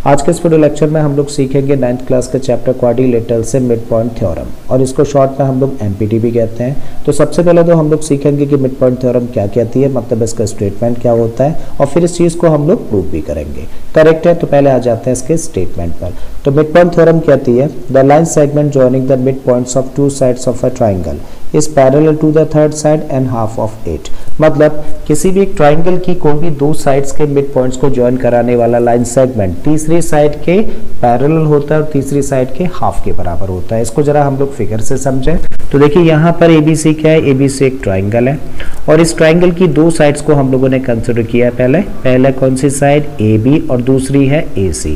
आज के इस वीडियो लेक्चर में हम लोग सीखेंगे 9th क्लास का चैप्टर क्वाड्रिलेटरल से मिड पॉइंट थ्योरम, और इसको शॉर्ट में हम लोग एमपीटी भी कहते हैं। तो सबसे पहले तो हम लोग सीखेंगे कि मिड पॉइंट थ्योरम क्या कहती है, मतलब इसका स्टेटमेंट क्या होता है, और फिर इस चीज़ को हम लोग प्रूव भी करेंगे। करेक्ट है, तो पहले आ जाते हैं इसके स्टेटमेंट पर। तो मिड पॉइंट थ्योरम कहती है the line segment joining the mid points of two sides of a triangle is parallel to the third side and half of it. मतलब किसी भी एक ट्राइंगल की कोई भी दो साइड्स के मिड पॉइंट्स को ज्वाइन कराने वाला लाइन सेगमेंट तीसरी साइड के पैरेलल होता है और तीसरी साइड के हाफ के बराबर होता है। इसको जरा हम लोग फिगर से समझें तो देखिए यहाँ पर एबीसी क्या है, एबीसी एक ट्राइंगल है और इस ट्राइंगल की दो साइड्स को हम लोगों ने कंसिडर किया है। पहले कौन सी साइड, AB, और दूसरी है AC।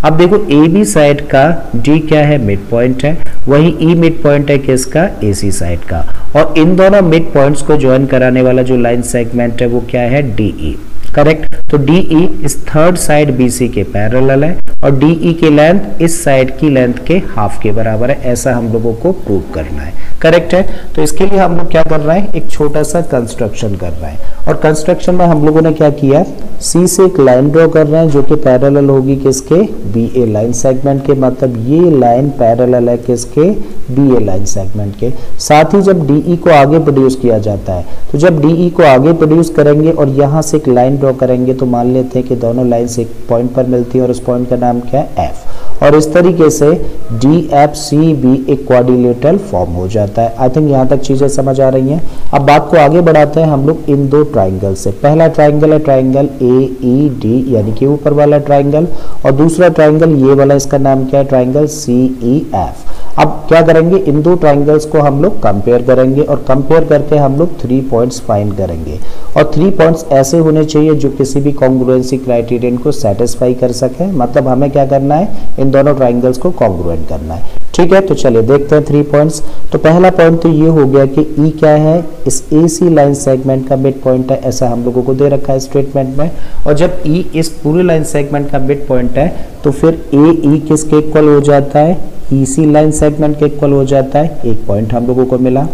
अब देखो AB साइड का D क्या है, मिड पॉइंट है, वही E मिड पॉइंट है किसका, AC साइड का, और इन दोनों मिड पॉइंट्स को ज्वाइन कराने वाला जो लाइन सेगमेंट है वो क्या है, DE। करेक्ट, तो DE इस थर्ड साइड BC के पैरेलल है और DE की लेंथ इस साइड की लेंथ के हाफ के बराबर है। ऐसा हम लोगों को प्रूव करना है। करेक्ट है, तो इसके लिए हम लोग क्या कर रहे हैं, एक छोटा सा कंस्ट्रक्शन कर रहे हैं, और कंस्ट्रक्शन में हम लोगों ने क्या किया, C से एक लाइन ड्रॉ कर रहे हैं जो कि पैरेलल होगी किसके, BA लाइन सेगमेंट के। मतलब ये लाइन पैरेलल है किसके, BA लाइन सेगमेंट के। साथ ही जब DE को आगे प्रोड्यूस किया जाता है, तो जब DE को आगे प्रोड्यूस करेंगे और यहाँ से एक लाइन ड्रॉ करेंगे तो मान लेते हैं कि दोनों लाइन्स एक पॉइंट पर मिलती है और उस पॉइंट का नाम क्या है, F। और इस तरीके से DFCB एक क्वाड्रिलेटरल फॉर्म हो जाता है। आई थिंक यहाँ तक चीजें समझ आ रही हैं। अब बात को आगे बढ़ाते हैं हम लोग इन दो ट्राइंगल से। पहला ट्राइंगल है ट्राइंगल AED यानी कि ऊपर वाला ट्राइंगल, और दूसरा ट्राइंगल ये वाला, इसका नाम क्या है, ट्राइंगल CEF। अब क्या करेंगे, इन दो ट्राइंगल्स को हम लोग कंपेयर करेंगे और कंपेयर करके हम लोग 3 पॉइंट्स फाइंड करेंगे, और 3 पॉइंट्स ऐसे होने चाहिए जो किसी भी कॉन्ग्रुएंसी क्राइटेरियन को सेटिस्फाई कर सके। मतलब हमें क्या करना है, इन दोनों ट्राइंगल्स को कॉन्ग्रुएंट करना है। ठीक है, तो चलिए देखते हैं 3 पॉइंट्स। तो पहला पॉइंट तो ये हो गया कि E क्या है, इस AC लाइन सेगमेंट का मिड पॉइंट है, ऐसा हम लोगों को दे रखा है स्टेटमेंट में। और जब E इस पूरे लाइन सेगमेंट का मिड पॉइंट है तो फिर AE किसके इक्वल हो जाता है, EC लाइन सेगमेंट के इक्वल हो जाता है। एक पॉइंट हम लोगों को मिला।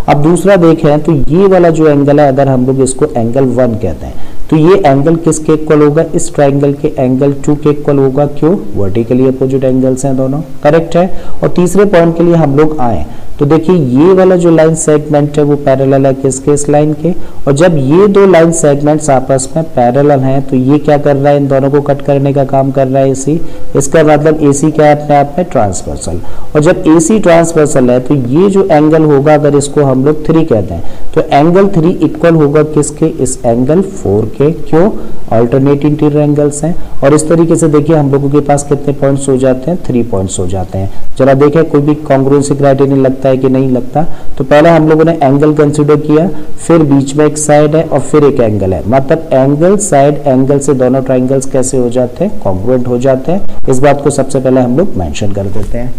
अब दूसरा देखें तो ये वाला जो एंगल है, अगर हम लोग इसको एंगल 1 कहते हैं तो ये एंगल किसके इक्वल होगा, इस ट्राइंगल के एंगल 2 के इक्वल होगा। क्यों, वर्टिकली अपोजिट एंगल्स हैं दोनों। करेक्ट है। और तीसरे पॉइंट के लिए हम लोग आए तो देखिए ये वाला जो लाइन सेगमेंट है वो पैरेलल है किसके, इस लाइन के, और जब ये दो लाइन सेगमेंट्स आपस में पैरेलल हैं तो ये क्या कर रहा है, इन दोनों को कट करने का काम कर रहा है AC। इसका मतलब AC क्या है अपने आप में, ट्रांसवर्सल। और जब AC ट्रांसवर्सल है तो ये जो एंगल होगा, अगर इसको हम लोग 3 कहते हैं तो एंगल 3 इक्वल होगा किसके, इस एंगल 4 के। क्यों, अल्टरनेट इंटीरियर एंगल्स हैं। और इस तरीके से देखिए हम लोगों के पास कितने पॉइंट्स हो जाते हैं, 3 पॉइंट्स हो जाते हैं। जरा देखें कोई भी कॉन्ग्रुएंसी क्राइटेरियन लगता है कि नहीं लगता। तो पहले हम लोगों ने एंगल कंसीडर किया, फिर बीच में एक साइड है और फिर एक एंगल है। मतलब एंगल साइड एंगल से दोनों ट्राइंगल्स कैसे हो जाते हैं, कॉन्ग्रुएंट हो जाते हैं। इस बात को सबसे पहले हम लोग मेंशन कर देते हैं।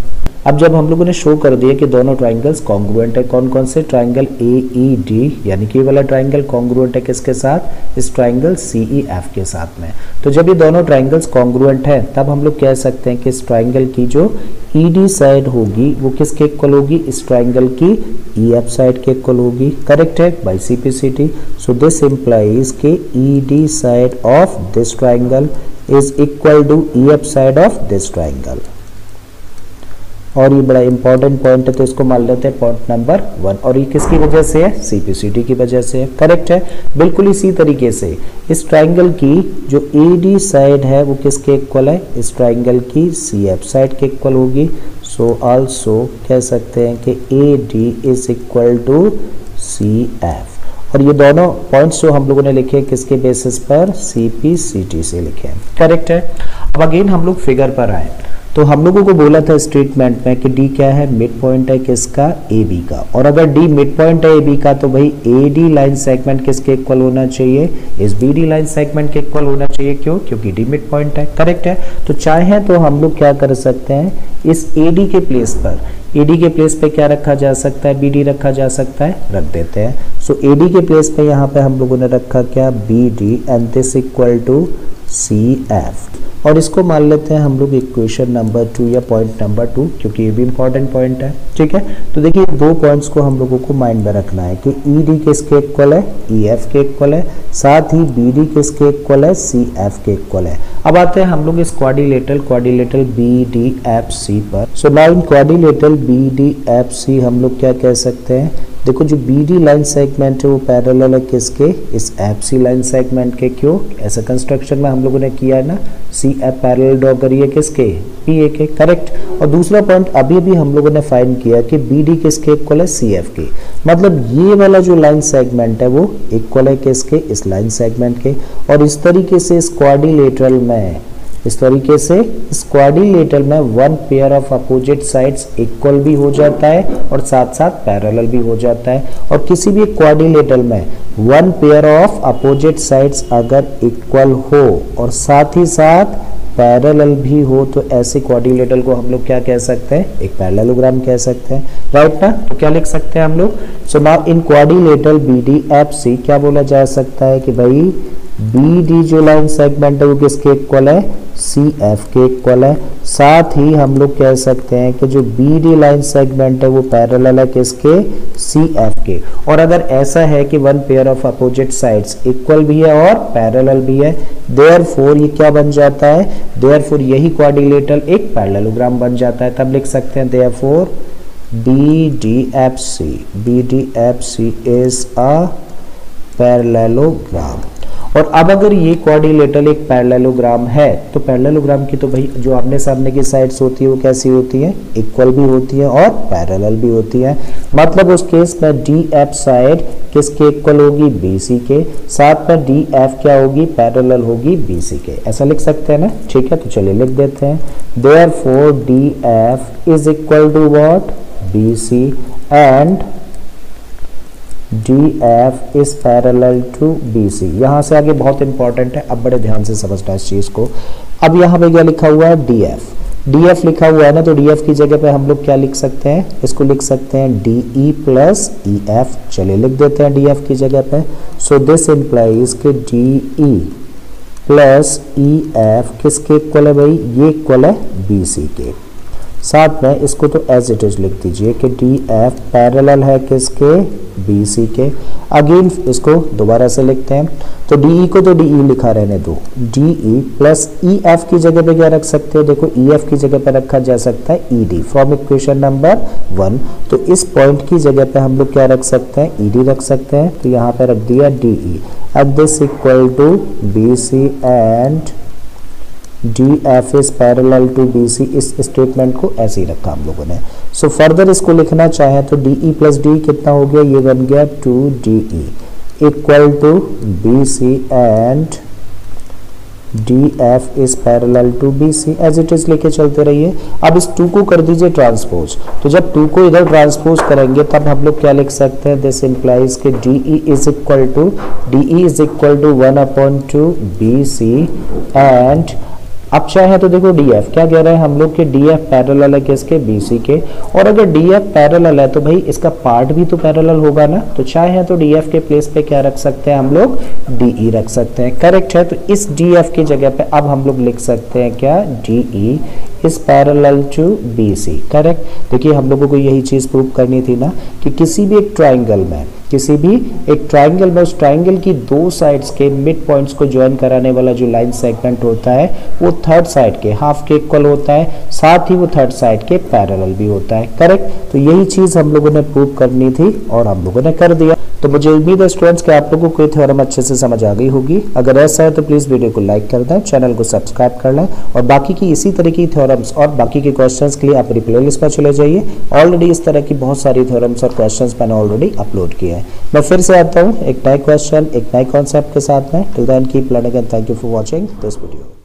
अब जब हम लोगों ने शो कर दिया कि दोनों ट्राइंगल्स कॉन्ग्रुएंट है, कौन कौन से, ट्राइंगल AED यानी कि वाला ट्राइंगल कॉन्ग्रुएंट है किसके साथ, इस ट्राइंगल CEF के साथ में। तो जब ये दोनों ट्राइंगल्स कॉन्ग्रुएंट है तब हम लोग कह सकते हैं कि इस ट्राइंगल की जो ED साइड होगी वो किसके इक्वल होगी, इस ट्राइंगल की EF साइड के इक्वल होगी। करेक्ट है, by CPCT। So this implies कि ED side of this triangle is equal to EF side of this triangle. और ये बड़ा इंपॉर्टेंट पॉइंट है तो इसको मान लेते हैं पॉइंट नंबर 1। और ये किसकी वजह से है, CPCT की वजह से है। करेक्ट है। बिल्कुल इसी तरीके से इस ट्राइंगल की जो AD साइड है वो किसके इक्वल है, इस ट्राइंगल की CF साइड के इक्वल होगी। सो आल्सो कह सकते हैं कि AD is equal to CF। और ये दोनों पॉइंट्स जो हम लोगों ने लिखे किसके बेसिस पर, CPCT से लिखे हैं। करेक्ट है। अब अगेन हम लोग फिगर पर आए तो हम लोगों को बोला था स्टेटमेंट में कि D क्या है, मिड पॉइंट है किसका, AB का। और अगर D मिड पॉइंट है AB का तो भाई AD लाइन सेगमेंट किसके इक्वल होना चाहिए, इस BD लाइन सेगमेंट के इक्वल होना चाहिए। क्यों, क्योंकि D मिड पॉइंट है। करेक्ट है। तो चाहे तो हम लोग क्या कर सकते हैं, इस AD के प्लेस पर, AD के प्लेस पे क्या रखा जा सकता है, BD रखा जा सकता है, रख देते हैं। सो AD के प्लेस पे यहाँ पे हम लोगों ने रखा क्या, BD, and this equal to CF। और इसको मान लेते हैं हम लोग इक्वेशन नंबर 2 या पॉइंट नंबर 2, क्योंकि ये भी इंपॉर्टेंट पॉइंट है। ठीक है, तो देखिए दो पॉइंट्स को हम लोगों को माइंड में रखना है कि ED किसके इक्वल है, EF के इक्वल है, साथ ही BD किसके इक्वल है, CF के इक्वल है। अब आते हैं हम लोग इस क्वाड्रिलेटरल BDFC पर। So now in quadrilateral BDFC हम लोग क्या कह सकते हैं, देखो जो BD लाइन सेगमेंट है वो पैरेलल है किसके, इस FC लाइन सेगमेंट के। क्यों, ऐसा कंस्ट्रक्शन में हम लोगों ने किया है ना, CF पैरेलल ड्रॉ करिए किसके, PA के, करेक्ट। और दूसरा पॉइंट अभी भी हम लोगों ने फाइंड किया कि BD किसके इक्वल है, CF के। मतलब ये वाला जो लाइन सेगमेंट है वो इक्वल है किसके, इस लाइन सेगमेंट के। और इस तरीके से इस क्वाड्रिलेटरल में one pair of opposite sides equal भी हो जाता है और साथ साथ पैरेलल भी हो जाता है। और किसी भी क्वाड्रिलेटरल में one pair of opposite sides अगर इक्वल हो और साथ ही साथ पैरेलल भी हो तो ऐसे क्वाड्रिलेटरल को हम लोग क्या कह सकते हैं, एक पैरेललोग्राम कह सकते हैं, राइट ना। तो क्या लिख सकते हैं हम लोग, so now in quadrilateral BDFC क्या बोला जा सकता है कि भाई BD जो लाइन सेगमेंट है वो किसके इक्वल है, CF के इक्वल है। साथ ही हम लोग कह सकते हैं कि जो BD लाइन सेगमेंट है वो पैरेलल है किसके, CF के। और अगर ऐसा है कि one pair of opposite sides equal भी है और पैरेलल भी है, देयरफॉर ये क्या बन जाता है, देयरफॉर यही क्वाड्रिलेटरल एक पैरेललोग्राम बन जाता है। तब लिख सकते हैं therefore BDFC is a parallelogram. और अब अगर ये क्वाड्रिलेटरल एक पैरेललोग्राम है तो पैरेललोग्राम की तो भाई जो आमने सामने की साइड्स होती है वो कैसी होती है, इक्वल भी होती है और पैरेलल भी होती है। मतलब उस केस में DF साइड किसके इक्वल होगी, BC के, साथ में DF क्या होगी, पैरेलल होगी BC के। ऐसा लिख सकते हैं ना, ठीक है। तो चलिए लिख देते हैं, therefore DF is equal to what, BC and DF is parallel to BC। यहाँ से आगे बहुत इंपॉर्टेंट है, अब बड़े ध्यान से समझना इस चीज को। अब यहाँ पे क्या लिखा हुआ है, DF लिखा हुआ है ना, तो DF की जगह पे हम लोग क्या लिख सकते हैं, इसको लिख सकते हैं DE प्लस EF। चलिए लिख देते हैं DF की जगह पे। सो दिस इंप्लाइज कि DE प्लस EF किसके इक्वल है भाई, ये इक्वल है BC के। साथ में इसको तो एज इट इज लिख दीजिए कि DF पैरेलल है किसके, BC के। अगेन इसको दोबारा से लिखते हैं, तो DE को तो DE लिखा रहने दो, DE प्लस EF की जगह पे क्या रख सकते हैं, देखो EF की जगह पे रखा जा सकता है ED फ्रॉम इक्वेशन नंबर 1। तो इस पॉइंट की जगह पे हम लोग क्या रख सकते हैं, ED रख सकते हैं। तो यहाँ पे रख दिया DE at this equal to BC and DF is parallel to BC। इस स्टेटमेंट को ऐसे ही रखा हम लोगों ने। सो फर्दर इसको लिखना चाहें तो DE प्लस D कितना हो गया, ये बन गया 2DE equal to BC and DF is parallel to BC। As it is लेके चलते रहिए। अब इस 2 को कर दीजिए ट्रांसपोज। तो जब 2 को इधर ट्रांसपोज करेंगे तब हम लोग क्या लिख सकते हैं, दिस इंप्लाइज कि DE is equal to 1/2 BC and अब चाहे तो देखो DF क्या कह रहे हैं हम लोग कि DF पैरेलल है किसके, BC के। और अगर DF पैरेलल है तो भाई इसका पार्ट भी तो पैरेलल होगा ना, तो चाहे तो DF के प्लेस पे क्या रख सकते हैं हम लोग, DE रख सकते हैं, करेक्ट है। तो इस DF की जगह पे अब हम लोग लिख सकते हैं क्या, DE is parallel to BC, correct. देखिए हम लोगों को यही चीज प्रूव करनी थी ना कि किसी भी एक ट्राइंगल में उस ट्राइंगल की दो साइड्स के मिड पॉइंट्स को ज्वाइन कराने वाला जो लाइन सेगमेंट होता है वो थर्ड साइड के हाफ के इक्वल होता है, साथ ही वो थर्ड साइड के पैरेलल भी होता है, करेक्ट। तो यही चीज हम लोगों ने प्रूव करनी थी और हम लोगों ने कर दिया। तो मुझे उम्मीद है स्टूडेंट्स कि आप लोगों को ये थ्योरम अच्छे से समझ आ गई होगी। अगर ऐसा है तो प्लीज वीडियो को लाइक कर दें, चैनल को सब्सक्राइब कर लें और बाकी की इसी तरह की थ्योरम्स और बाकी के क्वेश्चंस के लिए आप मेरी प्लेलिस्ट पर चले जाइए। ऑलरेडी इस तरह की बहुत सारी थ्योरम्स और क्वेश्चंस मैंने ऑलरेडी अपलोड किए हैं। मैं फिर से आता हूँ एक नए क्वेश्चन, एक नए कॉन्सेप्ट के साथ में। Till then keep learning and thank you for watching this video.